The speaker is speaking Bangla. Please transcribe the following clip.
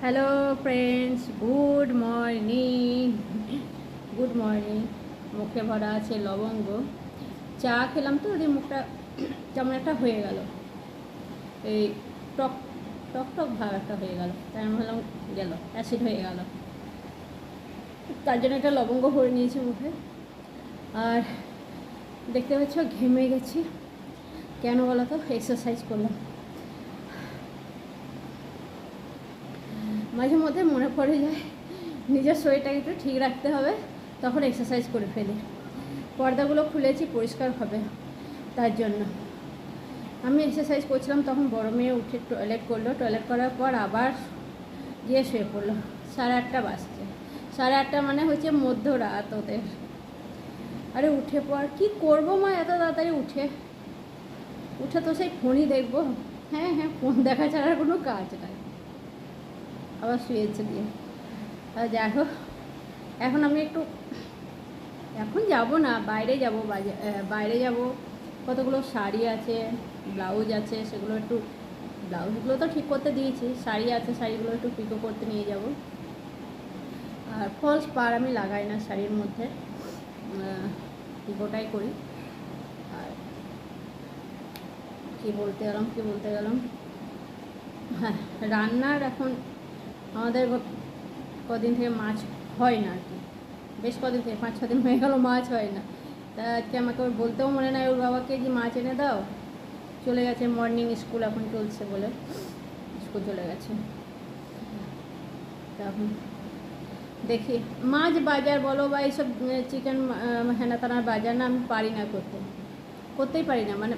Hello friends, good morning. Good morning. মুখে ভরা আছে লবঙ্গ। চা খেলাম তো ওদের মুখটা কেমন একটা হয়ে গেল, এই টক টক টক ভাব একটা হয়ে গেল, তাই আমি ভাবলাম গেল অ্যাসিড হয়ে গেল, তার জন্য একটা লবঙ্গ ভরে নিয়েছি মুখে। আর দেখতে পাচ্ছ ঘেমে গেছি, কেন বলো তো? এক্সারসাইজ করলাম। মাঝে মধ্যে মনে পড়ে যায় নিজের শরীরটাকে একটু ঠিক রাখতে হবে, তখন এক্সারসাইজ করে ফেলি। পর্দাগুলো খুলেছি পরিষ্কার হবে, তার জন্য আমি এক্সারসাইজ করছিলাম। তখন বড় মেয়ে উঠে টয়লেট করলো, টয়লেট করার পর আবার গিয়ে শুয়ে পড়লো। 8:30 বাজছে। 8:30 মানে হচ্ছে মধ্যরাত ওদের। আরে উঠে পর কী করবো মা, এত তাড়াতাড়ি উঠে তো সেই ফোনই দেখবো। হ্যাঁ হ্যাঁ, ফোন দেখা ছাড়া কোনো কাজ নাই। আবার শুয়েছে দিয়ে। আর যাই হোক, এখন আমি একটু, এখন যাব না, বাইরে যাব, বাইরে যাব। কতগুলো শাড়ি আছে, ব্লাউজ আছে, সেগুলো একটু, ব্লাউজগুলো তো ঠিক করতে দিয়েছি, শাড়ি আছে, শাড়িগুলো একটু পিকো করতে নিয়ে যাব। আর ফলস পাড় আমি লাগাই না শাড়ির মধ্যে, পিকোটাই করি। আর কী বলতে গেলাম, হ্যাঁ, রান্নার এখন আমাদের কদিন থেকে মাছ হয় না আর কি, বেশ কদিন থেকে 5-6 দিন হয়ে গেল মাছ হয় না। তা আজকে আমাকে ওর বলতেও মনে নাই ওর বাবাকে যে মাছ এনে দাও, চলে গেছে মর্নিং স্কুল এখন চলছে বলে, স্কুল চলে গেছে। তখন দেখি মাছ বাজার বলো বা এইসব চিকেন হেনা তানার বাজার না, আমি পারি না করতেই পারি না। মানে